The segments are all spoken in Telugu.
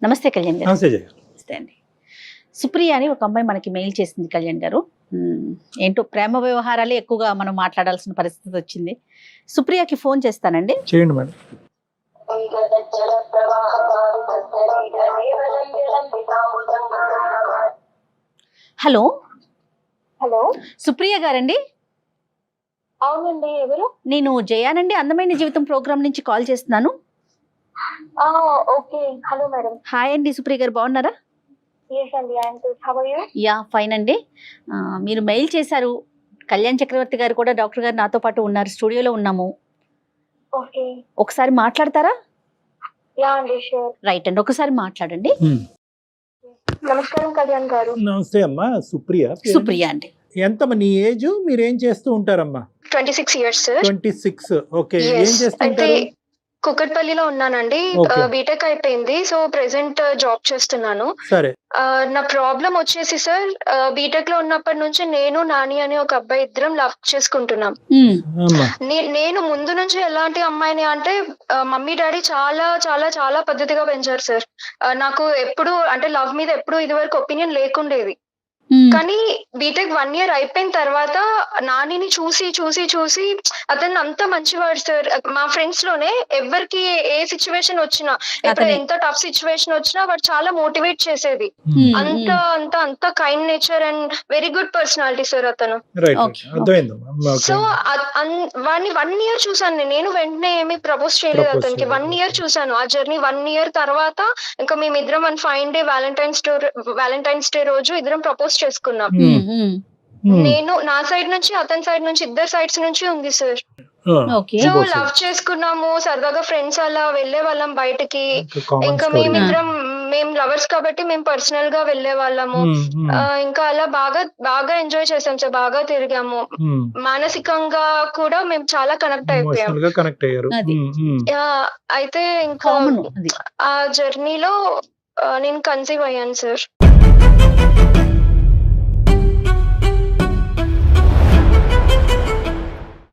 నమస్తే కళ్యాణ్ గారు. నమస్తే జయ. నమస్తే అండి. సుప్రియ అని ఒక అమ్మాయి మనకి మెయిల్ చేసింది కళ్యాణ్ గారు. ఏంటో ప్రేమ వ్యవహారాలే ఎక్కువగా మనం మాట్లాడాల్సిన పరిస్థితి వచ్చింది. సుప్రియకి ఫోన్ చేస్తానండి. చేయండి మేడం. హలో హలో, సుప్రియ గారండి. అవునండి, ఎవరు? నేను జయానండి, అందమైన జీవితం ప్రోగ్రామ్ నుంచి కాల్ చేస్తున్నాను. Okay, hello madam. హాయ్ అండి సుప్రియ గారు, బాగున్నారా? ఎస్ అండి, I'm good. How are you? Yeah fine అండి. మీరు మెయిల్ చేశారు. కళ్యాణ్ చక్రవర్తి గారు కూడా, డాక్టర్ గారు నాతో పాటు ఉన్నారు, స్టూడియోలో ఉన్నాము. ఓకే, ఒకసారి మాట్లాడతారా? యా అండి, షూర్. రైట్ అండి, ఒకసారి మాట్లాడండి. నమస్కారం కళ్యాణ్ గారు. నమస్తే అమ్మా. సుప్రియ. సుప్రియ అండి. ఎంతమ్మా నీ ఏజ్? మీరు ఏం చేస్తూ ఉంటారమ్మా? 26 years సార్. 26. ఓకే. Yes. ఏం చేస్తుంటారు? కుకట్పల్లిలో ఉన్నానండి. Okay. బీటెక్ అయిపోయింది. సో ప్రెసెంట్ జాబ్ చేస్తున్నాను. సరే. నా ప్రాబ్లం వచ్చేసి సార్, బీటెక్ లో ఉన్నప్పటి నుంచి నేను నాని అనే ఒక అబ్బాయి ఇద్దరం లవ్ చేసుకుంటున్నాం. అమ్మా. నేను ముందు నుంచి ఎలాంటి అమ్మాయిని అంటే, మమ్మీ డాడీ చాలా చాలా చాలా పద్ధతిగా పెంచారు సార్. నాకు ఎప్పుడు అంటే లవ్ మీద ఎప్పుడు ఇదివరకు ఒపీనియన్ లేకుండేది. కానీ బీటెక్ 1 year అయిపోయిన తర్వాత నానిని చూసి చూసి చూసి అతను అంత మంచివాడు సార్. మా ఫ్రెండ్స్ లోనే ఎవరికి ఏ సిచ్యువేషన్ వచ్చినా, ఇప్పుడు ఎంత టఫ్ సిచ్యువేషన్ వచ్చినా వాడు చాలా మోటివేట్ చేసేది. అంత అంత అంత kind nature and very good personality sir అతను. రైట్. Okay. అర్థమైందమ్మా. సో వాడిని 1 year చూసాను నేను. వెంటనే ఏమి ప్రపోజ్ చేయలేదు Propose అతనికి. 1 year చూసాను. ఆ జర్నీ 1 year తర్వాత ఇంకా మేమిద్దరం 1 fine day వ్యాలంటైన్స్ డే రోజు ఇద్దరం ప్రపోజ్ చేసుకున్నాం. నేను నా సైడ్ నుంచి, అతని సైడ్ నుంచి, ఇద్దరు సైడ్స్ నుంచి ఉంది సార్. ఓకే. సో లవ్ చేసుకున్నాము, సరదాగా ఫ్రెండ్స్ అలా వెళ్లే వాళ్ళం బయటకి. ఇంకా మేము లవర్స్ కాబట్టి మేము పర్సనల్ గా వెళ్లే వాళ్ళము. ఇంకా అలా బాగా బాగా ఎంజాయ్ చేసాం సార్. బాగా తిరిగాము. మానసికంగా కూడా మేము చాలా కనెక్ట్ అయిపోయాం. కనెక్ట్ అయ్యారు. అది. అయితే ఇంకా కామన్ అది. ఆ జర్నీలో నేను కన్సీవ్ అయ్యాను సార్.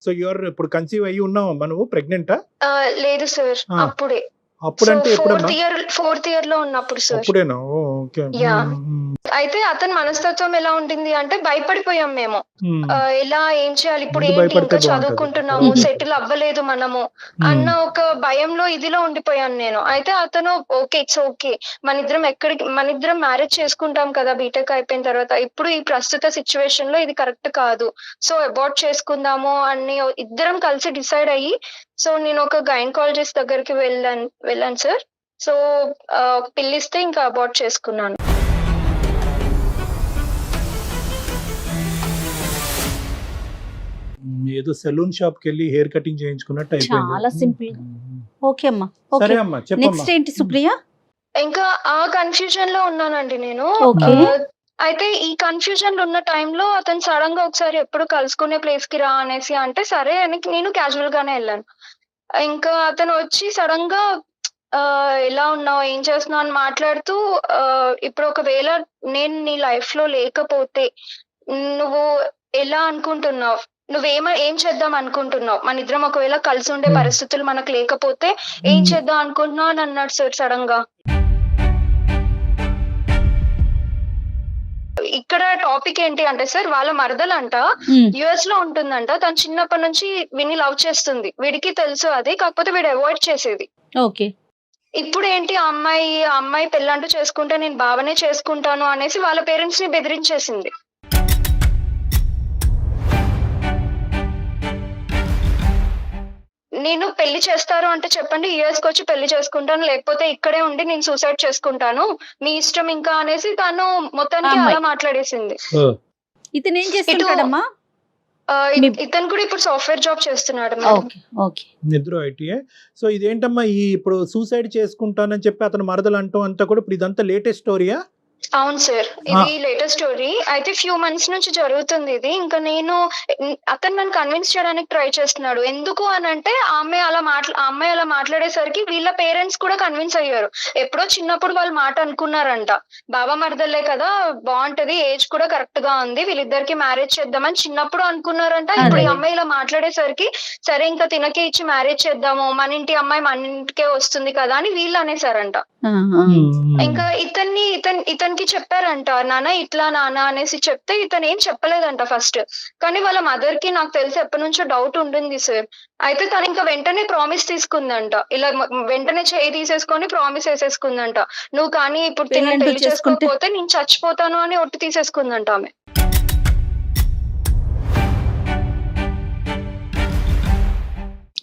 సో యువర్ ఇప్పుడు కన్సీవ్ అయ్యి ఉన్నావమ్మా? నువ్వు ప్రెగ్నెంటా? లేదు సార్, అప్పుడే. అప్పుడంటే ఎప్పుడమ్మా? ఫోర్త్ ఇయర్ లో ఉన్నప్పుడు సార్. అప్పుడేనా? ఓకే. Yeah. అయితే అతని మనస్తత్వం ఎలా ఉండింది అంటే, భయపడిపోయాం మేము. ఎలా ఏం చేయాలి ఇప్పుడు, ముందు ఏంటి భయపడితే ఇంకా చదువుకుంటున్నాము, సెటిల్ అవ్వలేదు మనము అన్న ఒక భయంలో ఇదిలో ఉండిపోయాను నేను. అయితే అతను ఓకే, ఇట్స్ ఓకే, మనిద్దరం మ్యారేజ్ చేసుకుంటాం కదా బీటెక్ అయిపోయిన తర్వాత, ఇప్పుడు ఈ ప్రస్తుత సిచ్యువేషన్ లో ఇది కరెక్ట్ కాదు, సో అబార్ట్ చేసుకుందాము అని ఇద్దరం కలిసి డిసైడ్ అయ్యి, సో నేను ఒక గైనకాలజిస్ట్ దగ్గరికి వెళ్ళాను సార్. సో పిల్లిస్తే ఇంకా అబార్ట్ చేసుకున్నాను. ఏదో సెలూన్ షాప్ కి వెళ్ళి హెయిర్ కటింగ్ చేయించుకున్నట్టు అయిపోయింది. చాలా సింపుల్. ఓకే అమ్మా. సరే అమ్మా, చెప్పమ్మా. నెక్స్ట్ ఏంటి సుప్రియ? ఇంకా ఆ కన్ఫ్యూజన్ లో ఉన్నానండి నేను. Okay. అయితే ఈ కన్ఫ్యూజన్ లో ఉన్న టైంలో అతను సడన్ గా ఒకసారి ఎప్పుడు కలుసుకునే ప్లేస్ కి రా అనేసి అంటే, సరే అని నేను క్యాజువల్ గానే వెళ్ళాను. ఇంకా అతను వచ్చి సడన్ గా ఎలా ఉన్నావు, ఏం చేస్తున్నావు అని మాట్లాడుతూ, ఇప్పుడు ఒకవేళ నేను నీ లైఫ్ లో లేకపోతే నువ్వు ఎలా అనుకుంటున్నావు, ఏం చేద్దాం అనుకుంటున్నావు, మన ఇద్దరం ఒకవేళ కలిసి ఉండే పరిస్థితులు మనకు లేకపోతే ఏం చేద్దాం అనుకుంటున్నావు అని అన్నాడు సార్ సడన్ గా. ఇక్కడ టాపిక్ ఏంటి అంటే సార్, వాళ్ళ మరదలంట యుఎస్ లో ఉంటుందంట. తను చిన్నప్పటి నుంచి వీడిని లవ్ చేస్తుంది. వీడికి తెలుసు అది, కాకపోతే వీడు అవాయిడ్ చేసేది. ఓకే. ఇప్పుడు ఏంటి, ఆ అమ్మాయి పెళ్ళంటూ చేసుకుంటే నేను బావనే చేసుకుంటాను అనేసి వాళ్ళ పేరెంట్స్ ని బెదిరించేసింది. నేను పెళ్లి చేస్తారు అంటే చెప్పండి, యుఎస్ కి వచ్చి పెళ్లి చేసుకుంటాను, లేకపోతే ఇక్కడే ఉండి నేను సూసైడ్ చేసుకుంటాను, మీ ఇష్టం ఇంకా అనేసి తను మొత్తానికి అలా మాట్లాడేసింది. ఇతను ఏం చేస్తుంటాడమ్మా? ఇతను కూడా ఇప్పుడు సాఫ్ట్వేర్ జాబ్ చేస్తున్నాడు. నిద్ర ఐటీఏ. సో ఇదేంటమ్మా, ఈ ఇప్పుడు సూసైడ్ చేసుకుంటానని చెప్పి అతను మరదలు అంటూ అంతా కూడా ఇప్పుడు ఇదంతా లేటెస్ట్ స్టోరీయా? అవును సార్. ఇది లేటెస్ట్ స్టోరీ. అయితే ఫ్యూ మంత్స్ నుంచి జరుగుతుంది ఇది. ఇంకా నేను అతను నన్ను కన్విన్స్ చేయడానికి ట్రై చేస్తున్నాడు. ఎందుకు అనంటే ఆ అమ్మాయి అలా మాట్లాడేసరికి వీళ్ళ పేరెంట్స్ కూడా కన్విన్స్ అయ్యారు. ఎప్పుడో చిన్నప్పుడు వాళ్ళు మాట అనుకున్నారంట. బావ మరదలే కదా బావుంటది. ఏజ్ కూడా కరెక్ట్ గా ఉంది. వీళ్ళిద్దరికి మ్యారేజ్ చేద్దామని చిన్నప్పుడు అనుకున్నారంట. ఇప్పుడు ఈ అదే. అమ్మాయి ఇలా మాట్లాడేసరికి సరే ఇంకా తినకే ఇచ్చి మ్యారేజ్ చేద్దాము. మన ఇంటి అమ్మాయి మన ఇంటికే వస్తుంది కదా అని వీళ్ళు అనేసారంట. ఇంకా ఇతనికి చెప్పారంట, నాన్న ఇట్లా నాన్న అనేసి చెప్తే ఇతను ఏం చెప్పలేదంట ఫస్ట్. కానీ వాళ్ళ మదర్ కి నాకు తెలిసి ఎప్పటి నుంచో డౌట్ ఉంటుంది సార్. అయితే తను ఇంకా వెంటనే ప్రామిస్ తీసుకుందంట. ఇలా వెంటనే చేయి తీసేసుకొని ప్రామిస్ వేసేసుకుందంట. నువ్వు కానీ ఇప్పుడు పెళ్ళంటూ పెళ్లి చేసుకుంటే? చేసుకోకపోతే నేను చచ్చిపోతాను అని ఒట్టు తీసేసుకుందంట ఆమె.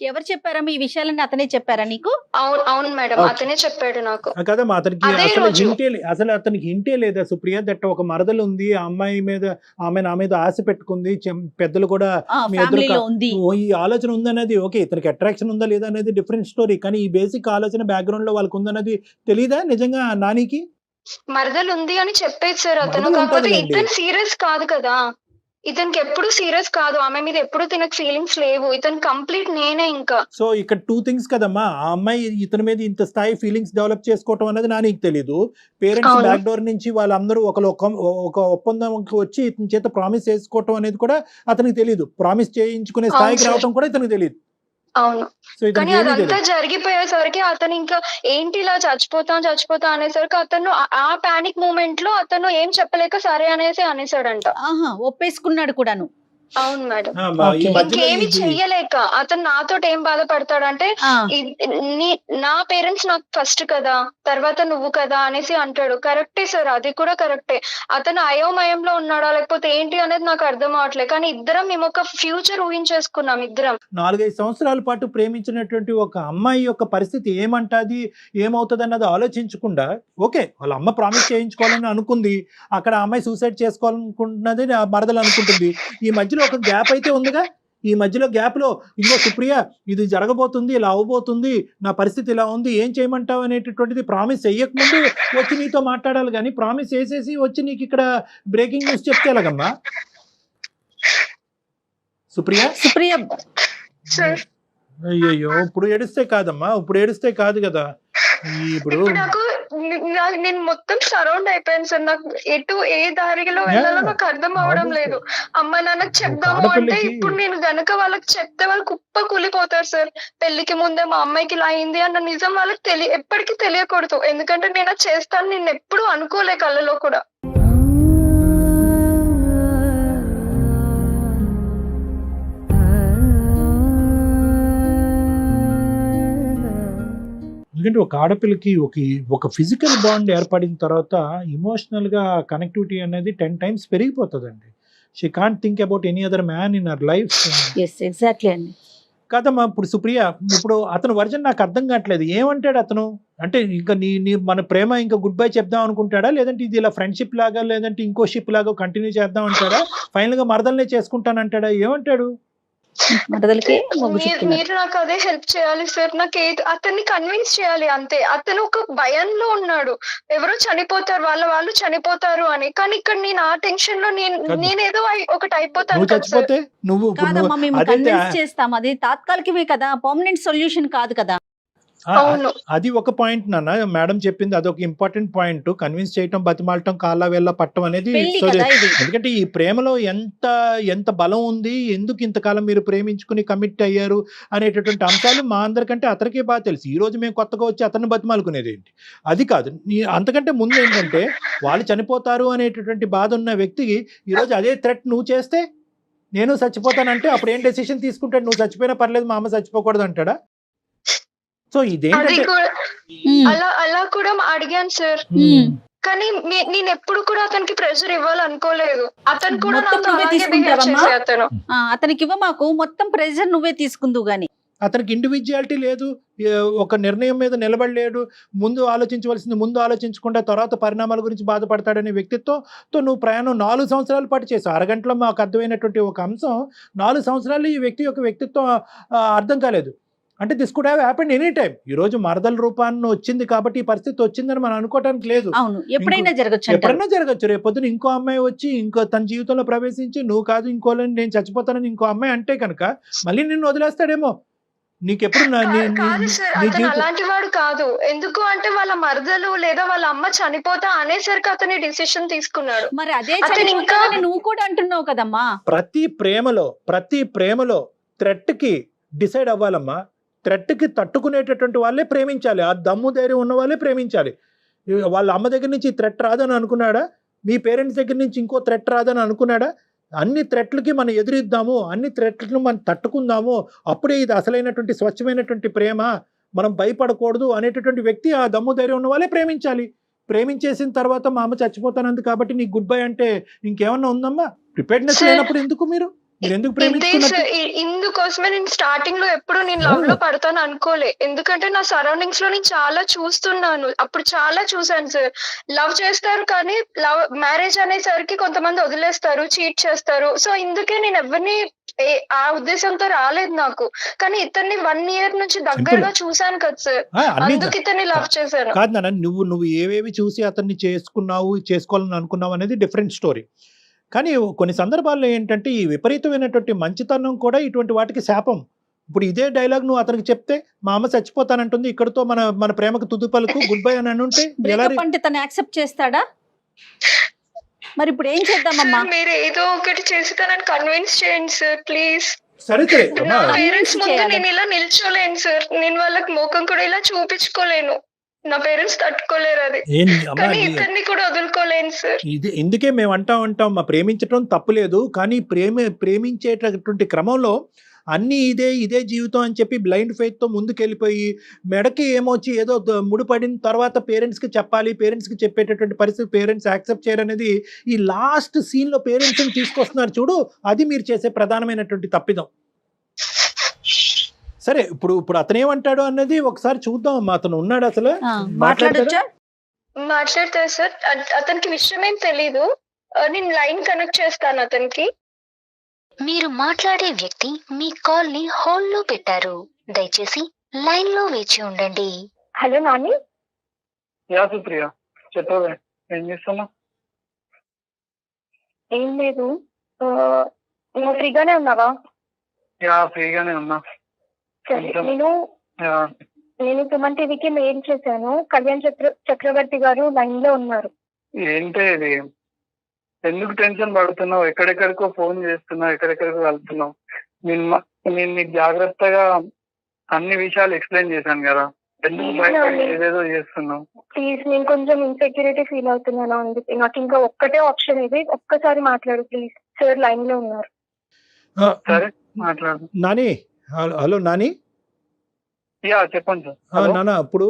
ఎవరు చెప్పారమ్మా ఈ విషయాలన్నీ? అతనే చెప్పారా నీకు? అవును మేడం, Okay. అతనే చెప్పాడు నాకు. కదమ్మా అతనికి అదే అసలు రోజు. అసలు అతనికి హింటే లేదా సుప్రియ దట్ ఒక మరదలు ఉంది, ఆ అమ్మాయి మీద ఆమె నా మీద ఆశ పెట్టుకుంది, పెద్దలు కూడా మీ ఎదురు ఫ్యామిలీలో ఉంది. ఈ ఆలోచన ఉందనేది ఓకే, ఇతనికి అట్రాక్షన్ ఉందా లేదా అనేది డిఫరెంట్ స్టోరీ, కానీ ఈ బేసిక్ ఆలోచన బ్యాక్గ్రౌండ్ లో వాళ్ళకి ఉందన్నది తెలీదా నిజంగా నానికి? మరదలు ఉంది అని చెప్పేది సార్ అతను. మరదలు కాకపోతే ఉంటదిలేండి. ఇతను సీరియస్ కాదు కదా. ఇతనికి ఎప్పుడు సీరియస్ కాదు. ఆమె మీద ఎప్పుడు తినకు ఫీలింగ్స్ లేవు. ఇతను కంప్లీట్ నేనే ఇంకా. సో ఇక్కడ 2 థింగ్స్ కదమ్మా, ఆ అమ్మాయి ఇతని మీద ఇంత స్థాయి ఫీలింగ్స్ డెవలప్ చేసుకోవటం అనేది నానికి తెలీదు. పేరెంట్స్ అవును. బ్యాక్ డోర్ నుంచి వాళ్ళందరూ ఒక ఒప్పందంకి వచ్చి ఇతని చేత ప్రామిస్ చేసుకోవటం అనేది కూడా అతనికి తెలీదు. ప్రామిస్ చేయించుకునే స్థాయికి సార్. రావటం కూడా ఇతనికి తెలియదు. అవును. సో కానీ ఇతనికి ఏమీ అదంతా తెలియదు. జరిగిపోయేసరికి అతను ఇంకా ఏంటి ఇలా చచ్చిపోతా అనేసరికి అతను ఆ పానిక్ మూమెంట్ లో అతను ఏం చెప్పలేక సరే అనేసి అనేసాడంట. ఆహా, ఒప్పేసుకున్నాడు కూడాను. అవును మేడం. ఈ Okay. మధ్యలో ఇంకేమి ఇది చెయ్యలేక అతను నాతో ఏం బాధపడతాడంటే, ఆ, నా పేరెంట్స్ నాకు ఫస్ట్ కదా, తర్వాత నువ్వు కదా అనేసి అంటాడు. కరెక్టే సార్, అది కూడా కరెక్టే. అతను అయోమయంలో ఉన్నాడా లేకపోతే ఏంటి అనేది నాకు అర్థం అవట్లేదు. కానీ మేము ఒక ఫ్యూచర్ ఊహించేసుకున్నాం ఇద్దరం. 4-5 సంవత్సరాల పాటు ప్రేమించినటువంటి ఒక అమ్మాయి యొక్క పరిస్థితి ఏమంటది, ఏమవుతుంది అన్నది ఆలోచించకుండా, ఓకే వాళ్ళ అమ్మ ప్రామిస్ చేయించుకోవాలని అనుకుంది, అక్కడ ఆ అమ్మాయి సూసైడ్ చేసుకోవాలనుకుంటున్నది ఆ మరదలు అనుకుంటుంది. ఈ మధ్యలో ఒక గ్యాప్ అయితే ఉందిగా. ఈ మధ్యలో గ్యాప్ లో ఇంకో సుప్రియ ఇది జరగబోతుంది, ఇలా అవబోతుంది, నా పరిస్థితి ఇలా ఉంది, ఏం చేయమంటావు అనేటటువంటిది ప్రామిస్ చెయ్యకముందు వచ్చి నీతో మాట్లాడాలి, కానీ ప్రామిస్ చేసేసి వచ్చి నీకు ఇక్కడ బ్రేకింగ్ న్యూస్ చెప్తే ఎలాగమ్మా సుప్రియ? సుప్రియ సార్ అయ్యయ్యో, ఇప్పుడు ఏడిస్తే కాదమ్మా, ఇప్పుడు ఏడిస్తే కాదు కదా. ఇప్పుడు ఇప్పుడు నేను మొత్తం సరౌండ్ అయిపోయాను సార్. నాకు ఎటు ఏ దారిలో వెళ్ళాలో నాకు అర్థం అవడం లేదు. అమ్మ నాన్నకు చెప్దాము అంటే ఆడపిల్లకి- ఇప్పుడు నేను గనక వాళ్ళకి చెప్తే వాళ్ళు కుప్ప కూలిపోతారు సార్. పెళ్లికి ముందే మా అమ్మాయికి ఇలా అయింది అన్న నిజం వాళ్ళకి ఎప్పటికీ తెలియకూడదు. ఎందుకంటే నేను అది చేస్తాను, నేను ఎప్పుడు అనుకోలే కళ్ళలో కూడా. ఎందుకంటే ఒక ఆడపిల్లకి ఒక ఫిజికల్ బాండ్ ఏర్పడిన తర్వాత ఇమోషనల్ గా కనెక్టివిటీ అనేది 10 times పెరిగిపోతుందండి. She can't think about any other man in her life. Yes, exactly అండి. కాదమ్మా, ఇప్పుడు సుప్రియ, ఇప్పుడు అతను వర్జన్ నాకు అర్థం కావట్లేదు. ఏమంటాడు అతను? అంటే ఇంకా నీ మన ప్రేమ ఇంకా గుడ్ బై చెప్దాం అనుకుంటాడా, లేదంటే ఇది ఇలా ఫ్రెండ్షిప్ లాగా, లేదంటే ఇంకో షిప్ లాగా కంటిన్యూ చేద్దాం అంటాడా, ఫైనల్ గా మరదలనే చేసుకుంటానంటాడా, ఏమంటాడు? మరదలకి మొగ్గు చూపుతున్నారు. మీరు నాకు అదే హెల్ప్ చేయాలి సార్. నాకు అతన్ని కన్విన్స్ చేయాలి అంతే. అతను ఒక భయంలో ఉన్నాడు, ఎవరో చనిపోతారు, వాళ్ళు చనిపోతారు అని. కానీ ఇక్కడ నేను ఆ టెన్షన్ లో నేనేదో ఒకటి అయిపోతాను నువ్వు కదా సార్. చచ్చిపోతే నువ్వు కాదమ్మా, మేము అదే కన్విన్స్ చేస్తాం. అది తాత్కాలికమే కదా, పర్మనెంట్ సొల్యూషన్ కాదు కదా. అవును. అది ఒక పాయింట్ నాన్న, మేడం చెప్పింది అదొక ఇంపార్టెంట్ పాయింట్. కన్విన్స్ చేయటం, బతిమాలటం, కాళ్ళ వేళ్ళ పట్టం అనేది. పెళ్లి కదా ఇది. ఎందుకంటే ఈ ప్రేమలో ఎంత బలం ఉంది, ఎందుకు ఇంతకాలం మీరు ప్రేమించుకుని కమిట్ అయ్యారు అనేటటువంటి అంశాలు మా అందరికంటే అతనికే బాగా తెలుసు. ఈ రోజు మేము కొత్తగా వచ్చి అతన్ని బతిమాలుకునేది ఏంటి, అది కాదు. అంతకంటే ముందు ఏంటంటే వాళ్ళు చనిపోతారు అనేటటువంటి బాధ ఉన్న వ్యక్తికి ఈరోజు అదే థ్రెట్ నువ్వు చేస్తే నేను చచ్చిపోతానంటే అప్పుడు ఏం డెసిషన్ తీసుకుంటాడు? నువ్వు చచ్చిపోయినా పర్లేదు, మా అమ్మ చచ్చిపోకూడదు అంటాడా? సో అది ఇదేంటంటే కూడా ఉమ్, అలా కూడా అడిగాను సార్. కానీ నేను ఎప్పుడు కూడా అతనికి ప్రెషర్ ఇవ్వాలనుకోలేదు. అతను కూడా మొత్తం నాతో నువ్వే అలాగే బిహేవ్ తీసుకుంటావమ్మా? చేసే అతను. అతనికి ఇవ్వ, మాకు మొత్తం ప్రెజర్ నువ్వే తీసుకుందువు గాని. అతనికి ఇండివిజువాలిటీ లేదు, ఒక నిర్ణయం మీద నిలబడలేడు, ముందు ఆలోచించవలసింది ముందు ఆలోచించకుండా తర్వాత పరిణామాల గురించి బాధపడతాడనే వ్యక్తిత్వంతో నువ్వు ప్రయాణం 4 సంవత్సరాల పాటు చేసావు. అరగంటలో మాకు అర్థమైనటువంటి ఒక అంశం, 4 సంవత్సరాలు ఈ వ్యక్తి యొక్క వ్యక్తిత్వం అర్థం కాలేదు. అంటే this could have happened any time. ఈ రోజు మరదల రూపాన్ని వచ్చింది కాబట్టి ఈ పరిస్థితి వచ్చిందని మనం అనుకోవడానికి లేదు. అవును, ఎప్పుడైనా జరగచ్చు అంటారు. ఎప్పుడైనా జరగచ్చు. రేపు పొద్దున ఇంకో అమ్మాయి వచ్చి ఇంకో తన జీవితంలో ప్రవేశించి నువ్వు కాదు ఇంకోలని నేను చచ్చిపోతానని ఇంకో అమ్మాయి అంటే కనుక మళ్ళీ నిన్ను వదిలేస్తాడేమో. నీకెప్పుడు కాదు సార్, అతను అలాంటి వాడు కాదు. ఎందుకు అంటే వాళ్ళ మరదలు లేదా వాళ్ళ అమ్మ చనిపోతా అనేసరికి అతని డిసిషన్ తీసుకున్నాడు. మరి అదే అతను ఇంకా నువ్వు కూడా అంటున్నావు కదమ్మా. ప్రతి ప్రేమలో థ్రెట్ కి డిసైడ్ అవ్వాలమ్మా. థ్రెట్ కి తట్టుకునేటటువంటి వాళ్ళే ప్రేమించాలి. ఆ దమ్ము ధైర్యం ఉన్న వాళ్ళే ప్రేమించాలి. వాళ్ళ అమ్మ దగ్గర నుంచి థ్రెట్ రాదని అనుకున్నాడా? మీ పేరెంట్స్ దగ్గర నుంచి ఇంకో థ్రెట్ రాదని అనుకున్నాడా? అన్ని థ్రెట్లకి మనం ఎదురిద్దాము, అన్ని థ్రెట్లను మనం తట్టుకుందాము, అప్పుడే ఇది అసలైనటువంటి స్వచ్ఛమైనటువంటి ప్రేమ, మనం భయపడకూడదు అనేటటువంటి వ్యక్తి ఆ దమ్ము ధైర్యం ఉన్న వాళ్ళే ప్రేమించాలి. ప్రేమించేసిన తర్వాత మా అమ్మ చచ్చిపోతానంది కాబట్టి నీకు గుడ్ బై అంటే ఇంకేమన్నా ఉందమ్మా? ప్రిపేర్డ్నెస్ లేనప్పుడు ఎందుకు మీరు ఎందుకు ప్రేమించుకున్నారు? ఇందుకోసమే నేను స్టార్టింగ్ లో ఎప్పుడు నేను లవ్ లో పడతాను అనుకోలే. ఎందుకంటే నా సరౌండింగ్స్ లో నేను చాలా చూస్తున్నాను. అప్పుడు చాలా చూసాను సార్. లవ్ చేస్తారు కానీ లవ్ మ్యారేజ్ అనేసరికి కొంతమంది వదిలేస్తారు, చీట్ చేస్తారు. సో ఇందుకే నేను ఎవరిని ఆ ఉద్దేశంతో రాలేదు నాకు. కానీ ఇతన్ని 1 year నుంచి దగ్గరగా చూసాను కదా సార్, అందుకు ఇతన్ని లవ్ చేశాను. కాదు నాన్న, నువ్వు ఏవేవి చూసి అతన్ని చేసుకోవాలని అనుకున్నావు అనేది డిఫరెంట్ స్టోరీ. కానీ కొన్ని సందర్భాల్లో ఏంటంటే ఈ విపరీతమైనటువంటి మంచితనం కూడా ఇటువంటి వాటికి శాపం. ఇప్పుడు ఇదే డైలాగ్ నువ్వు అతనికి చెప్తే మా అమ్మ చచ్చిపోతానంటుంది, ఇక్కడతో మన ప్రేమకు తుది పలుకు గుడ్ బై అని ఉంటే అంటే తను యాక్సెప్ట్ చేస్తాడా? మరి ఇప్పుడు ఏం చేద్దామమ్మా? మీరు ఏదో ఒకటి చేసి తనని కన్విన్స్ చేయండి సార్ ప్లీజ్. సరే పేరెంట్స్ ముందు నేను ఇలా నిల్చోలేను సార్. నేను వాళ్ళకి ముఖం కూడా ఇలా చూపించుకోలేను. నా పేరెంట్స్ తట్టుకోలేరు అది. కానీ ఇతన్ని కూడా వదులుకోలేను సార్. ఇందుకే మేము అంటాం మా ప్రేమించడం తప్పులేదు, కానీ ప్రేమించేటటువంటి క్రమంలో అన్ని ఇదే జీవితం అని చెప్పి బ్లైండ్ ఫెయిత్ తో ముందుకెళ్ళిపోయి మెడకి ఏమొచ్చి ఏదో ముడిపడిన తర్వాత పేరెంట్స్ కి చెప్పాలి, పేరెంట్స్ కి చెప్పేటటువంటి పరిస్థితి పేరెంట్స్ యాక్సెప్ట్ చేయరనేది ఈ లాస్ట్ సీన్ లో పేరెంట్స్ ని తీసుకొస్తున్నారు చూడు, అది మీరు చేసే ప్రధానమైనటువంటి తప్పిదం. సరే, ఇప్పుడు అతను ఏమంటాడు అన్నది ఒకసారి చూద్దాం అమ్మా. అతను ఉన్నాడు అసలు మాట్లాడతారు సార్. అతనికి విషయం ఏం తెలీదు. నేను లైన్ కనెక్ట్ చేస్తాను అతనికి. మీరు మాట్లాడే వ్యక్తి మీ కాల్ ని హోల్డ్ లో పెట్టారు, దయచేసి లైన్ లో వేచి ఉండండి. హలో నాని. యా సుప్రియ, చెప్పవే, ఏం చేస్తున్నా? ఏం లేదు, నువ్వు ఫ్రీగానే ఉన్నావా? యా ఫ్రీగానే ఉన్నా. నేను సుమన్ టీవీకి మెయిల్ చేశాను. కళ్యాణ్ చక్రవర్తి గారు లైన్ లో ఉన్నారు. ఏంటి ఇది? ఎందుకు టెన్షన్ పడుతున్నావు? ఎక్కడెక్కడికో ఫోన్ చేస్తున్నావు, ఎక్కడెక్కడికో వెళ్తున్నావు. నేను నీకు జాగ్రత్తగా అన్ని విషయాలు ఎక్స్ప్లెయిన్ చేశాను కదా, ఎందుకు భయపడి ఏదేదో చేస్తున్నావు? ప్లీజ్, నేను కొంచెం ఇన్సెక్యూరిటీ ఫీల్ అవుతున్నాను. అందుకే నాకు ఇంకా ఒక్కటే ఆప్షన్ ఇది, ఒక్కసారి మాట్లాడు ప్లీజ్. సార్ లైన్ లో ఉన్నారు. సరే మాట్లాడు. నాని. హలో నాని. యా చెప్పండి సార్. నాన్న, ఇప్పుడు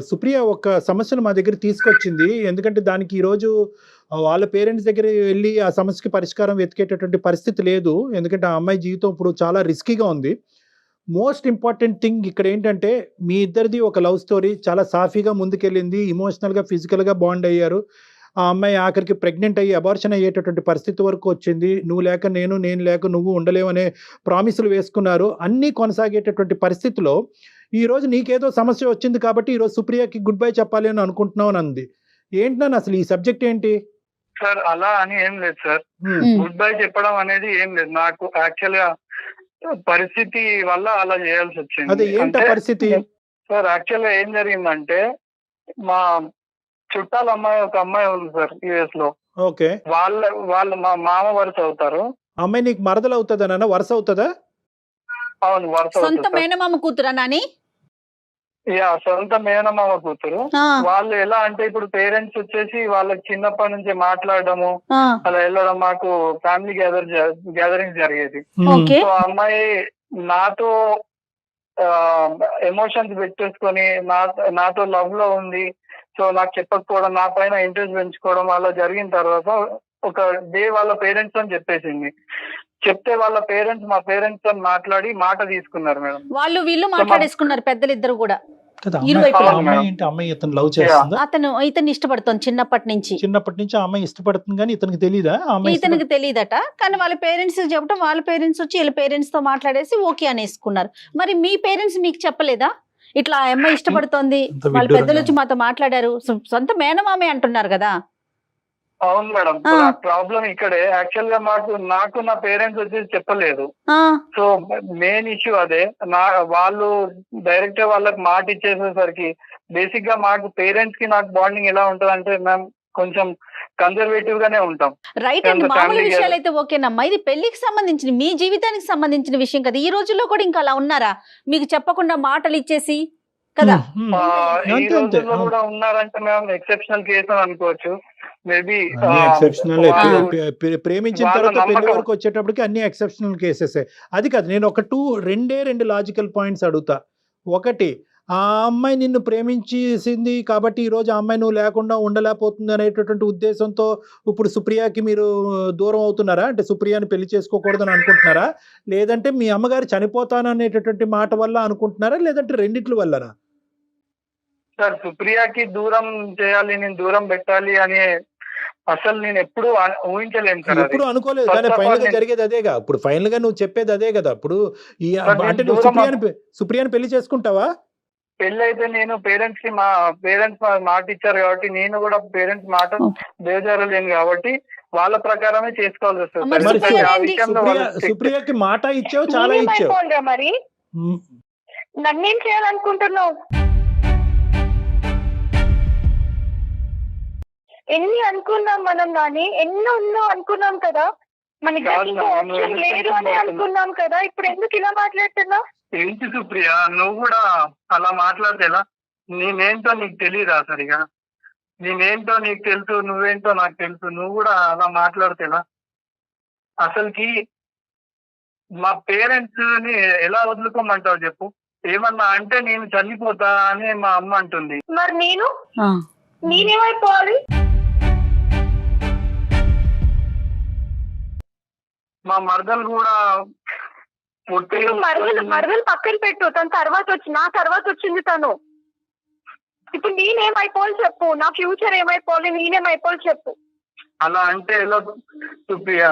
సుప్రియ ఒక సమస్యను మా దగ్గర తీసుకొచ్చింది. ఎందుకంటే దానికి ఈరోజు వాళ్ళ పేరెంట్స్ దగ్గర వెళ్ళి ఆ సమస్యకి పరిష్కారం వెతికేటటువంటి పరిస్థితి లేదు. ఎందుకంటే ఆ అమ్మాయి జీవితం ఇప్పుడు చాలా రిస్కీగా ఉంది. మోస్ట్ ఇంపార్టెంట్ థింగ్ ఇక్కడ ఏంటంటే మీ ఇద్దరిది ఒక లవ్ స్టోరీ, చాలా సాఫీగా ముందుకెళ్ళింది, ఇమోషనల్గా ఫిజికల్గా బాండ్ అయ్యారు. ఆ అమ్మాయి ఆఖరికి ప్రెగ్నెంట్ అయ్యి అబార్షన్ అయ్యేటటువంటి పరిస్థితి వరకు వచ్చింది. నువ్వు లేక నేను లేక నువ్వు ఉండలేవు అనే ప్రామిసులు వేసుకున్నారు. అన్నీ కొనసాగేటటువంటి పరిస్థితిలో ఈరోజు నీకేదో సమస్య వచ్చింది కాబట్టి ఈరోజు సుప్రియకి గుడ్ బై చెప్పాలి అని అనుకుంటున్నావు అని అంది. ఏంటి నన్ను అసలు ఈ సబ్జెక్ట్ ఏంటి? సార్ అలా అని ఏం లేదు సార్, గుడ్ బై చెప్పడం అనేది ఏం లేదు. నాకు యాక్చువల్ గా పరిస్థితి వల్ల అలా చేయాల్సి వచ్చింది. అదే ఏంటి పరిస్థితి? సార్ యాక్చువల్ గా ఏం జరిగిందంటే, మా చుట్టాల ఒక అమ్మాయి ఉంది సార్ యుఎస్ లో. ఓకే. వాళ్ళు మా మామ వరుస అవుతారు. అమ్మాయి నీకు మరదలు అవుతుందా నాన్న? వరుస అవుతుందా? అవును, వరుస. సొంత మేనమామ కూతురా నాని? యా, సొంత మేనమామ కూతురు. వాళ్ళు ఎలా అంటే ఇప్పుడు పేరెంట్స్ వచ్చేసి వాళ్ళకి చిన్నప్పటి నుంచి మాట్లాడడము అలా వెళ్ళడం, మాకు ఫ్యామిలీ గ్యాదరింగ్ జరిగేది. సో అమ్మాయి నాతో ఎమోషన్స్ పెట్టేసుకొని నాతో లవ్ లో ఉంది. సో నాకు చెప్పకపోవడం, నా పైన ఇంట్రెస్ట్ పెంచుకోవడం అలా జరిగిన తర్వాత ఒక డే వాళ్ళ పేరెంట్స్ అని చెప్పేసింది. చెప్తే వాళ్ళ పేరెంట్స్ మా పేరెంట్స్ తో మాట్లాడి మాట తీసుకున్నారు మేడం. వీళ్ళు మాట్లాడేసుకున్నారు పెద్దలు ఇద్దరు కూడా. కదా ఇరువైపులా. అమ్మాయి ఏంటి, అమ్మాయి ఇతను లవ్ చేస్తుందా? ఇతన్ని ఇష్టపడుతోంది చిన్నప్పటి నుంచి. చిన్నప్పటి నుంచి ఆ అమ్మాయి ఇష్టపడుతుంది కానీ ఇతనికి తెలీదా ఆ అమ్మాయి ఇతనికి తెలియదట, కానీ వాళ్ళ పేరెంట్స్ చెప్పడం, వాళ్ళ పేరెంట్స్ వచ్చి వీళ్ళ పేరెంట్స్ తో మాట్లాడేసి ఓకే అనేసుకున్నారు. మరి మీ పేరెంట్స్ మీకు చెప్పలేదా ఇట్లా ఆ అమ్మాయి ఇష్టపడుతోంది, ఇంత వాళ్ళ విడ్డూరంగా. పెద్దలు వచ్చి మాతో మాట్లాడారు, సొంత మేనమామే అంటున్నారు కదా? అవును మేడం, ఆ. ప్రాబ్లం ఇక్కడే. యాక్చువల్ గా నాకు నా పేరెంట్స్ వచ్చేసి చెప్పలేదు. ఆ, సో మెయిన్ ఇష్యూ అదే. వాళ్ళు డైరెక్ట్ వాళ్ళకి మాట ఇచ్చేసేసరికి బేసిక్ గా మాకు పేరెంట్స్ కి నాకు బాండింగ్ ఎలా ఉంటది అంటే మేము కొంచెం కన్జర్వేటివ్ గానే ఉంటాం. రైట్ అండి. ఎంత మామూలు family విషయాలు అయితే ఓకేనమ్మా, ఇది పెళ్లికి సంబంధించిన, మీ జీవితానికి సంబంధించిన విషయం కదా. ఈ రోజుల్లో కూడా ఇంకా అలా ఉన్నారా, మీకు చెప్పకుండా మాటలు ఇచ్చేసి కదా? హ్మ్. ఈ అంతే, అంతే. రోజుల్లో కూడా ఉన్నారంటే మేము ఎక్సెప్షనల్ కేసు అని అనుకోవచ్చు. మేబీ అన్ని ఎక్సెప్షనల్. ప్రేమించిన వాళ్ళ తర్వాత పెళ్లి నమ్మకం. వరకు వచ్చేటప్పటికి అన్ని ఎక్సెప్షనల్ కేసెస్. అది కాదు, నేను ఒక రెండు లాజికల్ పాయింట్స్ అడుగుతా. ఒకటి, ఆ అమ్మాయి నిన్ను ప్రేమించేసింది కాబట్టి ఈ రోజు ఆ అమ్మాయి నువ్వు లేకుండా ఉండలేకపోతుంది అనేటటువంటి ఉద్దేశంతో ఇప్పుడు సుప్రియకి మీరు దూరం అవుతున్నారా? అంటే సుప్రియని పెళ్లి చేసుకోకూడదని అనుకుంటున్నారా, లేదంటే మీ అమ్మగారు చనిపోతాను అనేటటువంటి మాట వల్ల అనుకుంటున్నారా, లేదంటే రెండిట్ల వల్లనా? సార్, సుప్రియకి దూరం చేయాలి, నేను దూరం పెట్టాలి అని అసలు నేను ఎప్పుడు ఊహించలేను సార్. అది ఎప్పుడు అనుకోలేదు, కానీ First of all, ఫైనల్ గా నేను- జరిగేది అదేగా. ఇప్పుడు ఫైనల్ గా నువ్వు చెప్పేది అదే కదా. ఇప్పుడు ఈ But అంటే నువ్వు దూరం సుప్రియని పెళ్లి చేసుకుంటావా? పెళ్లి అయితే నేను పేరెంట్స్ కి మా పేరెంట్స్ మాట ఇచ్చారు కాబట్టి నేను కూడా పేరెంట్స్ మాట బేజారలేను కాబట్టి వాళ్ళ ప్రకారమే చేసుకోవాల్సి వస్తుంది మరి సార్. మరి సుప్రియ ఆ ఏంటి? విషయంలో సుప్రియ వాళ్ళు strict. సుప్రియకి మాట ఇచ్చావు, చాలా ఇచ్చావు. నేనేమైపోండ్రా మరి? ఉమ్. నన్నేం చేయాలనుకుంటున్నావు? ఎన్ని అనుకున్నాం మనం నాని, ఎన్నో అనుకున్నాం కదా, మన కాదు ఇంకో నాన్న, ఆప్షన్ నువ్వు లేదు అని ఎందుకు అనుకున్నాం కదా. ఇప్పుడు ఎందుకు ఇలా మాట్లాడుతున్నావు? ఏంటి సుప్రియ, నువ్వు కూడా అలా మాట్లాడితే ఎలా? నేనేంటో నీకు తెలియదా సరిగా? నేనేంటో నీకు తెలుసు, నువ్వేంటో నాకు తెలుసు. నువ్వు కూడా అలా మాట్లాడితే ఎలా? అసలుకి మా పేరెంట్స్ ని ఎలా వదులుకోమంటావు చెప్పు? ఏమన్నా అంటే నేను చనిపోతా అని మా అమ్మ అంటుంది. మరి ఆ, నేనేమైపోవాలి? మా మరదలు కూడా మరదలు పక్కన పెట్టు, తన తర్వాత నా తర్వాత వచ్చింది తను. ఇప్పుడు నేనేమైపోవాలి చెప్పు, నా ఫ్యూచర్ ఏమైపోవాలి, నేనేమైపోవాలి చెప్పు. అలా అంటే ఎలా సుప్రియ?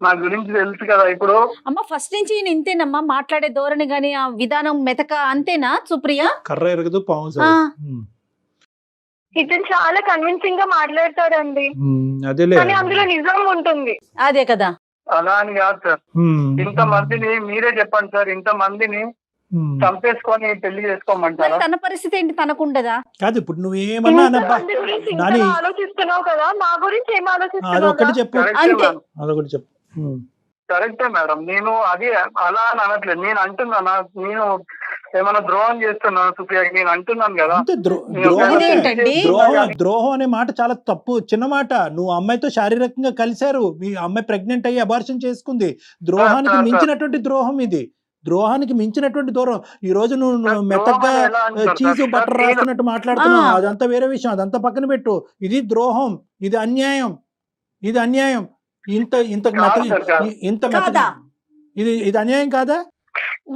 నా గురించి తెలుసు కదా. ఇప్పుడు అమ్మ ఫస్ట్ నుంచి ఈయన ఇంతేనమ్మా, మాట్లాడే ధోరణి గాని ఆ విధానం మెతక అంతేనా సుప్రియ? కర్ర ఎరగదు, పాము ఆ. సాగదు. ఇతను చాలా కన్విన్సింగ్ గా మాట్లాడతాడండి, అదేలే. కానీ అందులో నిజం ఉంటుంది. అదే కదా. అలా అని కాదు సార్. ఇంత మందిని మీరే చెప్పండి సార్, ఇంత మందిని చంపేసుకొని పెళ్లి మరి చేసుకోమంటారా? తన పరిస్థితి ఏంటి, తనకుండదా? కాదు, ఇప్పుడు నువ్వు ఏమన్నా అనబ్బా. ఇంత మంది గురించి నాని, ఇంతగా ఆలోచిస్తున్నావు కదా, నా గురించి ఏం ఆలోచిస్తున్నావు? అదొకటి చెప్పు, కరెక్టే అంతే. మేడం, అదొకటి చెప్పు. కరెక్టే మేడం. నేను అది అలా అని అనట్లేదు. నేను అంటున్నా, నేను ఏమైనా ద్రోహం చేస్తున్నాను సుప్రియకి నేను అంటున్నాను కదా. అంతే. ఇదేంటండి? ద్రోహం అనే మాట చాలా తప్పు, చిన్న మాట. నువ్వు అమ్మాయితో శారీరకంగా కలిశారు, మీ అమ్మాయి ప్రెగ్నెంట్ అయ్యి అబార్షన్ చేసుకుంది. ద్రోహానికి మించినటువంటి ద్రోహం ఇది. ద్రోహానికి మించినటువంటి దూరం. ఈ రోజు నువ్వు మెత్తగా చీజు బటర్ రాస్తున్నట్టు మాట్లాడుతున్నావు, అదంతా వేరే విషయం, అదంతా పక్కన పెట్టు. ఇది ద్రోహం, ఇది అన్యాయం, ఇది అన్యాయం. ఇంత ఇంత కాదా? ఇది అన్యాయం కాదా?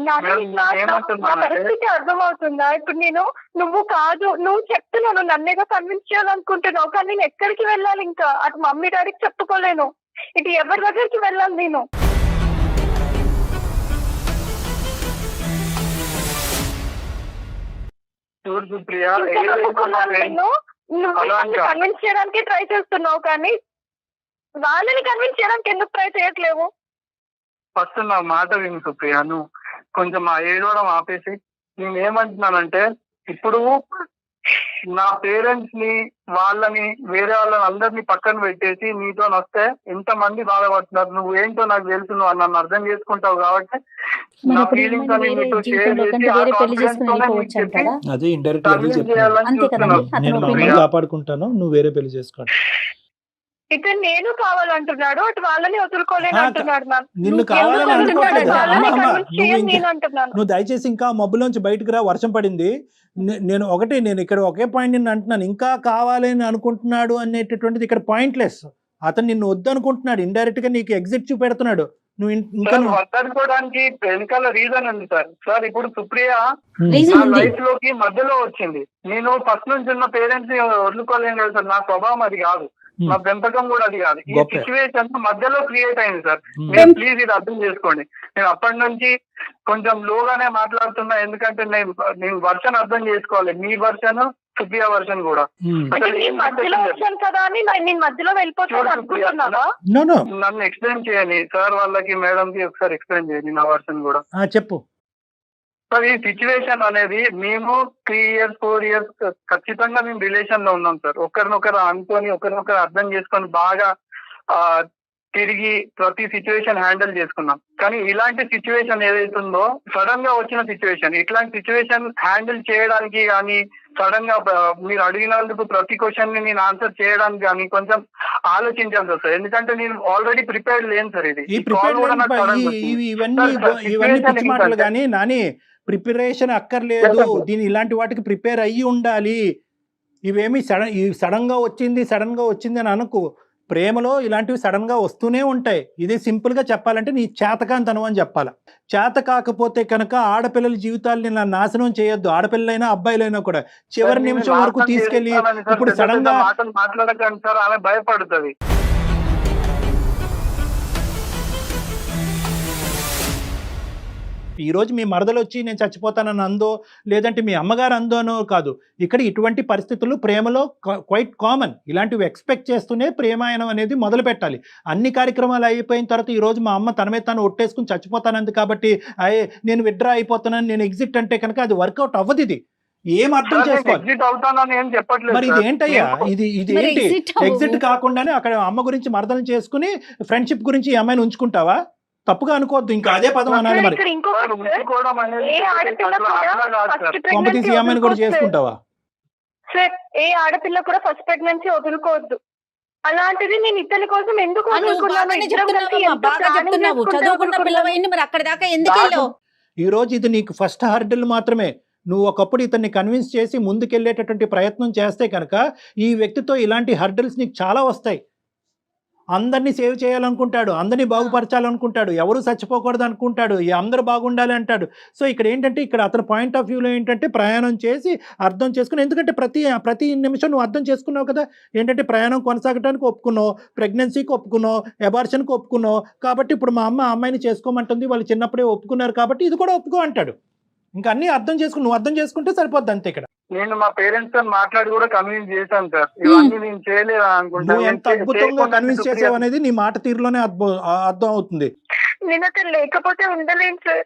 నా పరిస్థితి అర్థమవుతుందా? ఇప్పుడు నువ్వు కాదు, నువ్వు చెప్తున్నాను, నన్నేగా కన్విన్స్ చేయాలనుకుంటున్నావు, కానీ నేను ఎక్కడికి వెళ్ళాలి? ఇంకా అటు మమ్మీ డాడీకి చెప్పుకోలేను, ఇటు ఎవరి దగ్గరికి వెళ్ళాలి నేను? చూడు సుప్రియ, నువ్వు కన్విన్స్ చేయడానికి ట్రై చేస్తున్నావు, కానీ వాళ్ళని కన్విన్స్ చేయడానికి ఎందుకు ట్రై చేయట్లేవు? ఫస్ట్ నా మాట విను సుప్రియ, నువ్వు కొంచెం ఆ ఏడవడం ఆపేసి. నేనేమంటున్నానంటే, ఇప్పుడు నా పేరెంట్స్ ని వాళ్ళని వేరే వాళ్ళని అందరినీ పక్కన పెట్టేసి నీతో వస్తే ఎంతమంది బాధపడుతున్నారు. నువ్వు ఏంటో నాకు తెలుసు, నువ్వు నన్ను అర్థం చేసుకుంటావు కాబట్టి నా ఫీలింగ్స్ అని నీతో షేర్ చేసి ఆ కాన్ఫిడెన్స్ తోనే నీకు చెప్పి అదే ఇండైరెక్ట్ గా కన్విన్స్ చెప్తున్నా. చేయాలని అంతే కదండి. చూస్తున్నాను. అతను నేను మా opinion. అమ్మాయిని కాపాడుకుంటాను, నువ్వు వేరే పెళ్లి చేసుకోండి. ఇతను నేను కావాలంటున్నాడు, అటు వాళ్ళని వదులుకోలేను అంటున్నాడు. నిన్ను కావాలని అనుకోవట్లేదు. నేను అంటున్నాను. నువ్వు దయచేసి ఇంకా మబ్బులోంచి బయటకు రా, వర్షం పడింది. నేను ఇక్కడ ఒకే పాయింట్ నిన్ను అంటున్నాను, ఇంకా కావాలని అనుకుంటున్నాడు అనేటటువంటిది ఇక్కడ పాయింట్లెస్. అతను నిన్ను వద్దు అనుకుంటున్నాడు, ఇండైరెక్ట్ గా నీకు ఎగ్జిట్ చూపెడుతున్నాడు. నువ్వు ఇంకా సార్ వద్దనుకోవడానికి వెనకాల రీజన్ ఉంది సార్. సార్ ఇప్పుడు సుప్రియ రీజన్ నా ఉంది. లైఫ్ లోకి మధ్యలో వచ్చింది. నేను ఫస్ట్ నుంచి ఉన్న పేరెంట్స్ ని వదులుకోలేను కదా సార్. నా స్వభావం అది కాదు, నా పెంపకం కూడా అది కాదు. ఈ గొప్పే. సిచ్యువేషన్ మధ్యలో క్రియేట్ అయింది సార్. ఉమ్. మీరు ప్లీజ్ ఇది అర్థం చేసుకోండి. నేను అప్పటి నుంచి కొంచెం లోగానే మాట్లాడుతున్నా, ఎందుకంటే నేను వర్షన్ అర్థం చేసుకోవాలి. మీ వర్షన్, సుప్రియ వర్షన్ కూడా. ఉమ్. అంటే నేను మధ్యలో వచ్చాను కదా అని నేను మధ్యలో వెళ్ళిపోతాను అనుకుంటున్నావా? నో నో నన్ను ఎక్స్ప్లెయిన్ చేయండి సార్, వాళ్ళకి మేడం కి ఒకసారి ఎక్స్ప్లెయిన్ చేయండి నా వర్షన్ కూడా. చెప్పు. సార్ ఈ సిచ్యువేషన్ అనేది మేము 3 years 4 years ఖచ్చితంగా మేము రిలేషన్ లో ఉన్నాం సార్. ఒకరినొకరు అనుకొని ఒకరినొకరు అర్థం చేసుకొని బాగా తిరిగి ప్రతి సిచ్యువేషన్ హ్యాండిల్ చేసుకున్నాం. కానీ ఇలాంటి సిచ్యువేషన్ ఏదైతుందో సడన్ గా వచ్చిన సిచ్యువేషన్, ఇట్లాంటి సిచ్యువేషన్ హ్యాండిల్ చేయడానికి కానీ సడన్ గా మీరు అడిగినందుకు ప్రతి క్వశ్చన్ ని నేను ఆన్సర్ చేయడానికి కానీ కొంచెం ఆలోచించాను సార్. ఎందుకంటే నేను ఆల్రెడీ ప్రిపేర్డ్ లేను సార్. ఇది ఈ ఈ call కూడా నాకు sudden గా వచ్చింది. ఇవన్నీ పిచ్చి మాటలు కానీ నాని, ప్రిపరేషన్ అక్కర్లేదు. దీని ఇలాంటి వాటికి ప్రిపేర్ అయ్యి ఉండాలి. ఇవేమి సడన్ గా వచ్చింది అని అనుకో. ప్రేమలో ఇలాంటివి సడన్ గా వస్తూనే ఉంటాయి. ఇది సింపుల్ గా చెప్పాలంటే నీ చేతకాంతనం అని చెప్పాలి. చేత కాకపోతే కనుక ఆడపిల్లల జీవితాలని నాశనం చేయొద్దు. ఆడపిల్లలైనా అబ్బాయిలైనా కూడా చివరి నిమిషం వరకు తీసుకెళ్లి ఇప్పుడు సడన్ గా మాటలు మాట్లాడకండి సార్, ఆమె భయపడుతుంది. ఈ రోజు మీ మరదలు వచ్చి నేను చచ్చిపోతానని అందో, లేదంటే మీ అమ్మగారు అందోనో కాదు. ఇక్కడ ఇటువంటి పరిస్థితులు ప్రేమలో క్వైట్ కామన్. ఇలాంటివి ఎక్స్పెక్ట్ చేస్తూనే ప్రేమాయణం అనేది మొదలు పెట్టాలి. అన్ని కార్యక్రమాలు అయిపోయిన తర్వాత ఈ రోజు మా అమ్మ తన మీద తాను ఒట్టేసుకుని చచ్చిపోతానంది కాబట్టి నేను విత్డ్రా అయిపోతానని, నేను ఎగ్జిట్ అంటే కనుక అది వర్కౌట్ అవ్వదు. ఇది ఏం అర్థం చేసుకోవాలి. ఎగ్జిట్ అవుతానని ఏం చెప్పట్లేదు మరి ఇది ఏంటయ్యా? ఇది మరి ఏంటి? exit అవ్వు. ఎగ్జిట్ కాకుండానే అక్కడ అమ్మ గురించి మరదలు చేసుకుని ఫ్రెండ్షిప్ గురించి ఈ అమ్మాయిని ఉంచుకుంటావా? తప్పుగా అనుకోవద్దు. ఇంకా అదే పదం అనాలి. మరి ఇక్కడ ఇంకొకటి ఉంచుకోవడం అనేది ఏ ఆడపిల్ల అట్లా కాదు సార్. ఫస్ట్ కొంప తీసి ఈ అమ్మాయిని కూడా చేసుకుంటావా? సార్ ఏ ఆడపిల్ల కూడా ఫస్ట్ ప్రెగ్నెన్సీ వదులుకోవద్దు. అలాంటిది నేను ఇతని కోసం ఎందుకు వదులుకున్నాను? ఇద్దరం కలిసి ఎంతో planning చేసుకుంటూ చదువుకున్న పిల్లవైంది, మరి అక్కడ దాకా ఎందుకు వెళ్ళావు? ఈ రోజు ఇది నీకు ఫస్ట్ హర్డిల్ మాత్రమే. నువ్వు ఒకప్పుడు ఇతన్ని కన్విన్స్ చేసి ముందుకెళ్లేటటువంటి ప్రయత్నం చేస్తే కనుక ఈ వ్యక్తితో ఇలాంటి హర్డిల్స్ నీకు చాలా వస్తాయి. అందరినీ సేవ్ చేయాలనుకుంటాడు, అందరినీ బాగుపరచాలనుకుంటాడు, ఎవరు చచ్చిపోకూడదు అనుకుంటాడు, అందరూ బాగుండాలి అంటాడు. సో ఇక్కడ ఏంటంటే ఇక్కడ అతని పాయింట్ ఆఫ్ వ్యూలో ఏంటంటే ప్రయాణం చేసి అర్థం చేసుకుని, ఎందుకంటే ప్రతి నిమిషం నువ్వు అర్థం చేసుకున్నావు కదా. ఏంటంటే ప్రయాణం కొనసాగడానికి ఒప్పుకున్నావు, ప్రెగ్నెన్సీకి ఒప్పుకున్నావు, అబార్షన్కి ఒప్పుకున్నావు. కాబట్టి ఇప్పుడు మా అమ్మాయిని చేసుకోమంటుంది, వాళ్ళు చిన్నప్పుడే ఒప్పుకున్నారు కాబట్టి ఇది కూడా ఒప్పుకో అంటాడు. ఇంకా అన్ని అర్థం చేసుకుని నువ్వు అర్థం చేసుకుంటే సరిపోద్ది అంతే. ఇక్కడ నేను మా పేరెంట్స్ తో మాట్లాడి కూడా కన్విన్స్ చేశాను సార్. ఇవన్నీ నేను చేయలేదు అనుకుంటా. నువ్వు ఎంత అద్భుతంగా కన్విన్స్ చేసావు అనేది నీ మాట తీరులోనే అర్థం అవుతుంది. నేను అతను లేకపోతే ఉండలేను సార్.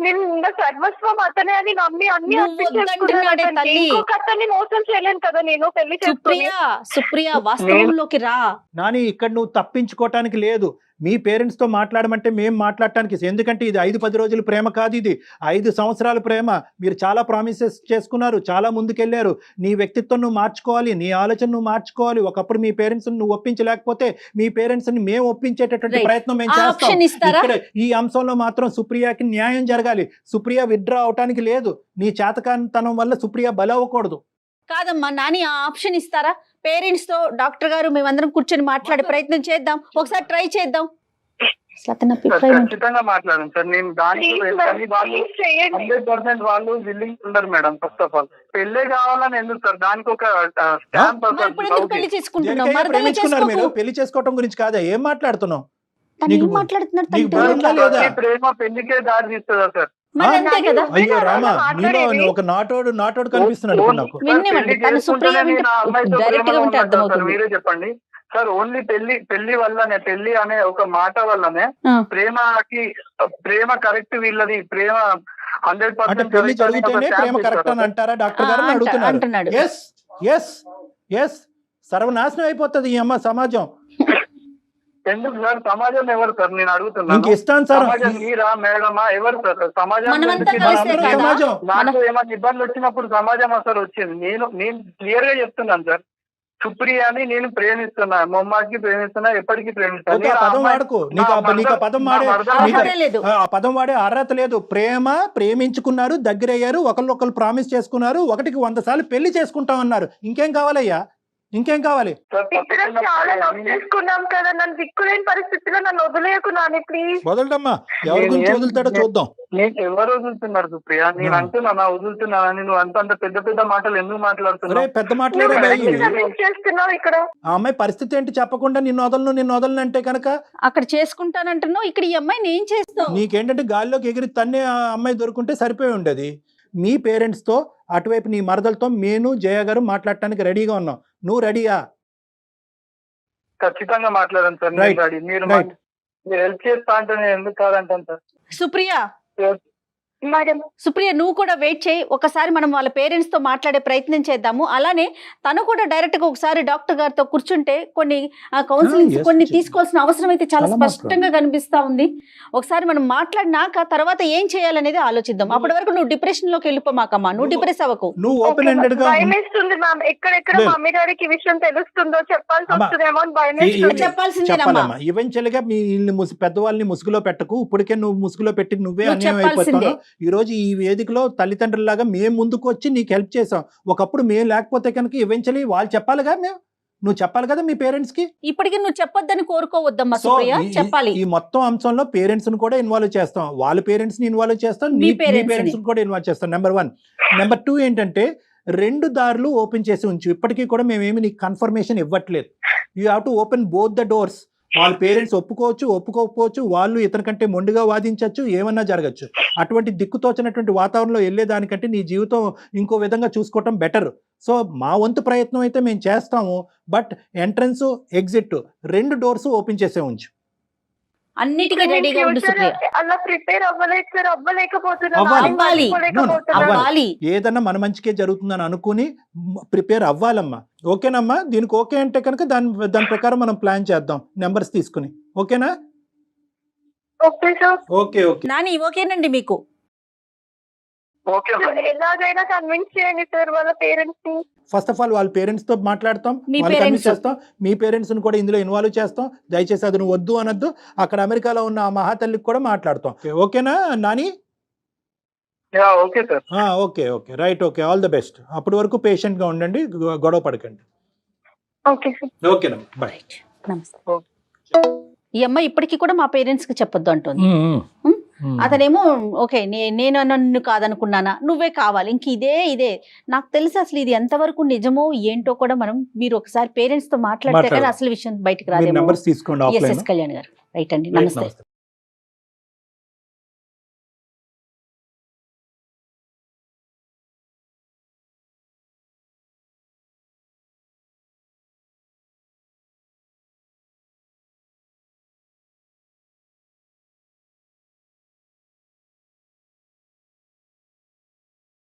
నేను ఇంకా సర్వస్వం అతనే అని నమ్మి అన్ని వద్దంటున్నాడే తల్లి. ఇంకొక అతన్ని మోసం చేయలేను కదా నేను పెళ్లి చేసుకుని. సుప్రియ వాస్తవంలోకి రా. నాని ఇక్కడ నువ్వు తప్పించుకోవటానికి లేదు. మీ పేరెంట్స్తో మాట్లాడమంటే మేము మాట్లాడటానికి. ఎందుకంటే ఇది 5-10 రోజుల ప్రేమ కాదు, ఇది 5 సంవత్సరాల ప్రేమ. మీరు చాలా ప్రామిసెస్ చేసుకున్నారు, చాలా ముందుకెళ్ళారు. నీ వ్యక్తిత్వం నువ్వు మార్చుకోవాలి, నీ ఆలోచన నువ్వు మార్చుకోవాలి. ఒకప్పుడు మీ పేరెంట్స్ నువ్వు ఒప్పించలేకపోతే మీ పేరెంట్స్ ని మేము ఒప్పించేటటువంటి ప్రయత్నం మేము చేస్తాం. ఇక్కడ ఈ అంశంలో మాత్రం సుప్రియకి న్యాయం జరగాలి. సుప్రియ విత్డ్రా అవటానికి లేదు. నీ చేతకానితనం వల్ల సుప్రియ బలవ్వకూడదు. కాదమ్మా నాని, ఆ ఆప్షన్ ఇస్తారా? పేరెంట్స్ తో డాక్టర్ గారు మేమందరం కూర్చొని మాట్లాడే ప్రయత్నం చేద్దాం, ఒకసారి ట్రై చేద్దాం. ఖచ్చితంగా మాట్లాడండి సార్. నేను దానికి 100% వాళ్ళు విల్లింగ్ ఉండరు మేడం. ఫస్ట్ ఆఫ్ ఆల్ పెళ్లి కావాలని ఎందుకు సార్? దానికి ఒక స్టాంప్. పెళ్లి చేసుకుంటున్నాం, మీరు పెళ్లి చేసుకోవటం గురించి కాదా? ఏం మాట్లాడుతున్నావు? ప్రేమ పెళ్లికే దారి తీస్తుందా సార్? అయ్యో రామా, నీలో ఒక నాటోడు కనిపిస్తున్నాడు నాకు. మీరే చెప్పండి సార్. ఓన్లీ పెళ్లి వల్లనే, పెళ్లి అనే ఒక మాట వల్లనే ప్రేమ కరెక్ట్ వీళ్ళది ప్రేమ 100% పెళ్లి జరిగితేనే ప్రేమ కరెక్ట్ అని అంటారా డాక్టర్ గారు అడుగుతున్నారు. ఎస్ సర్వనాశనం అయిపోతుంది ఈ అమ్మ సమాజం. ఎందుకు సార్? సమాజం ఎవరు సార్? నేను అడుగుతున్నాను. సమాజం మీరా మేడమా ఎవరు సార్? సమాజం నాకు ఏమైనా ఇబ్బందులు వచ్చినప్పుడు సమాజం అసలు వచ్చింది. నేను క్లియర్ గా చెప్తున్నాను సార్. సుప్రియాని నేను ప్రేమిస్తున్నా, మొమ్మాకి ప్రేమిస్తున్నా, ఎప్పటికీ ప్రేమిస్తాను. పదం వాడే అర్హత లేదు. ప్రేమించుకున్నారు, దగ్గరయ్యారు, ఒకళ్ళు ప్రామిస్ చేసుకున్నారు, 1కి 100 సార్లు పెళ్లి చేసుకుంటాం అన్నారు. ఇంకేం కావాలయ్యా? ఇంకేం కావాలి? సార్ ఇద్దరం చాలా లవ్ చేసుకున్నాం కదా, నన్ను దిక్కులేని పరిస్థితిలో నన్ను వదిలేయకు నాని ప్లీజ్. వదలడమ్మా, ఎవరి గురించి వదులుతాడో చూద్దాం. నీకు ఎవరు వదులుతున్నారు సుప్రియ? నేను అంటున్నా వదులుతున్నానని, నువ్వు అంత పెద్ద పెద్ద మాటలు ఎందుకు మాట్లాడుతున్నావు? పెద్ద మాట్లాడే చేస్తున్నావు ఇక్కడ. ఆ అమ్మాయి పరిస్థితి ఏంటి చెప్పకుండా నిన్ను వదలను అంటే కనుక అక్కడ చేసుకుంటానంటున్నావు, ఇక్కడ ఈ అమ్మాయిని ఏం చేస్తావు? నీకేంటంటే గాల్లోకి ఎగిరి తన్నే ఆ అమ్మాయి దొరుకుంటే సరిపోయి ఉండేది. మీ పేరెంట్స్ తో అటువైపు నీ మరదలతో నేను జయ గారు మాట్లాడటానికి రెడీగా ఉన్నాం. నువ్వు రెడీయా? ఖచ్చితంగా మాట్లాడాను సార్. Right. మీరు Right. మీరు హెల్ప్ చేస్తా అంటే నేను ఎందుకు కాదంటాను సార్. సుప్రియ, మేడం సుప్రియ నువ్వు కూడా వెయిట్ చేయి, ఒకసారి మనం వాళ్ళ పేరెంట్స్ తో మాట్లాడే ప్రయత్నం చేద్దాము. అలానే తను కూడా డైరెక్ట్ గా ఒకసారి డాక్టర్ గారితో కూర్చుంటే కొన్ని కౌన్సిలింగ్స్ yes, కొన్ని yes. తీసుకోవాల్సిన అవసరం అయితే చాలా చాలా స్పష్టంగా కనిపిస్తా ఉంది. ఒకసారి మనం మాట్లాడినాక తర్వాత ఏం చేయాలనేది ఆలోచిద్దాం. అప్పటి వరకు నువ్వు డిప్రెషన్ లోకి వెళ్ళిపోమాకమ్మా, నువ్వు డిప్రెస్ అవ్వకు. నువ్వు ఓపెన్ ఎండెడ్ గా భయం వేస్తుంది మ్యామ్, ఎక్కడెక్కడ లేదు. మమ్మీ డాడీకి ఈ విషయం తెలుస్తుందో చెప్పాల్సి అమ్మా, వస్తుందేమో అని భయం ఈ- వేస్తుంది. చెప్పాల్సిందేనమ్మా. చెప్పాలమ్మా. ఈవెన్చువల్ గా మీ పెద్దవాళ్ళని ముసుగులో పెట్టకు. ఇప్పటికే నువ్వు ముసుగులో పెట్టి నువ్వే నువ్వు అన్యాయం చెప్పాల్సిందే. అయిపోతావు. ఈ రోజు ఈ వేదికలో తల్లిదండ్రులాగా మేము ముందుకు వచ్చి నీకు హెల్ప్ చేసాం. ఒకప్పుడు మేము లేకపోతే కనుక ఈవెన్చువల్లీ వాళ్ళు చెప్పాలిగా, నువ్వు చెప్పాలి కదా మీ పేరెంట్స్ కి. ఇప్పటికీ నువ్వు చెప్పొద్దని కోరుకోవద్దమ్మా సో సుప్రియ, చెప్పాలి. ఈ మొత్తం అంశంలో పేరెంట్స్ ని కూడా ఇన్వాల్వ్ చేస్తాం, వాళ్ళ పేరెంట్స్ ని ఇన్వాల్వ్ చేస్తాం, మీ మీ parents పేరెంట్స్ ని కూడా ఇన్వాల్వ్ చేస్తాం. నెంబర్ 1. నెంబర్ 2 ఏంటంటే 2 దారులు ఓపెన్ చేసి ఉంచు. ఇప్పటికీ కూడా మేమేమి నీకు కన్ఫర్మేషన్ ఇవ్వట్లేదు. You have to open both the doors. వాళ్ళ పేరెంట్స్ ఒప్పుకోవచ్చు, ఒప్పుకోకపోవచ్చు, వాళ్ళు ఇతనికంటే మొండిగా వాదించవచ్చు, ఏమన్నా జరగచ్చు. అటువంటి దిక్కుతోచినటువంటి వాతావరణంలో వెళ్ళేదానికంటే నీ జీవితం ఇంకో విధంగా చూసుకోవటం బెటర్. సో మా వంతు ప్రయత్నం అయితే మేము చేస్తాము. But entrance, exit 2 doors open చేసే ఉంచు. అన్నిటికీ రెడీగా ఉండు సుప్రియ. అలా ప్రిపేర్ అవ్వలేదు సార్, అవ్వలేకపోతున్నాను. అవ్వాలి. అవ్వాలి. ఏదన్నా మన మంచికే జరుగుతుందని అనుకుని ప్రిపేర్ అవ్వాలమ్మా. ఓకేనమ్మా? దీనికి ఓకే అంటే కనుక దాని ప్రకారం మనం ప్లాన్ చేద్దాం, నెంబర్స్ తీసుకుని. ఓకేనా? Okay sir. Okay okay. Nani ఓకేనండి మీకు? Okay sir. ఎలాగైనా కన్విన్స్ చేయండి సార్ వాళ్ళ పేరెంట్స్ ని. ఫస్ట్ ఆఫ్ ఆల్ వాళ్ళ పేరెంట్స్ తో మాట్లాడతాం, మీ వాళ్ళకి parents. అన్ని చేస్తాం. మీ పేరెంట్స్ ని కూడా ఇందులో ఇన్వాల్వ్ చేస్తాం. దయచేసి అది నువ్వు వద్దు అనొద్దు. అక్కడ అమెరికాలో ఉన్న ఆ మహాతల్లికి కూడా మాట్లాడతాం. ఓకేనా Nani? Okay sir. Okay okay right. Okay, all the best. అప్పటి వరకు పేషెంట్ గా ఉండండి, గొడవ పడకండి. Okay sir. ఓకేనమ్మా, బాయ్. నమస్తే. ఈ అమ్మాయి ఇప్పటికీ కూడా మా పేరెంట్స్ కి చెప్పొద్దు అంటుంది. అతనేమో ఓకే నేను నన్ను కాదనుకున్నానా, నువ్వే కావాలి, ఇంక ఇదే నాకు తెలిసి అసలు ఇది ఎంతవరకు నిజమో ఏంటో కూడా మీరు ఒకసారి పేరెంట్స్ తో మాట్లాడితే కానీ అసలు విషయం బయటకు రాదేమో. నెంబర్స్ తీసుకోండి. ఎస్ఎస్ కళ్యాణ్ గారు. రైట్ అండి, నమస్తే.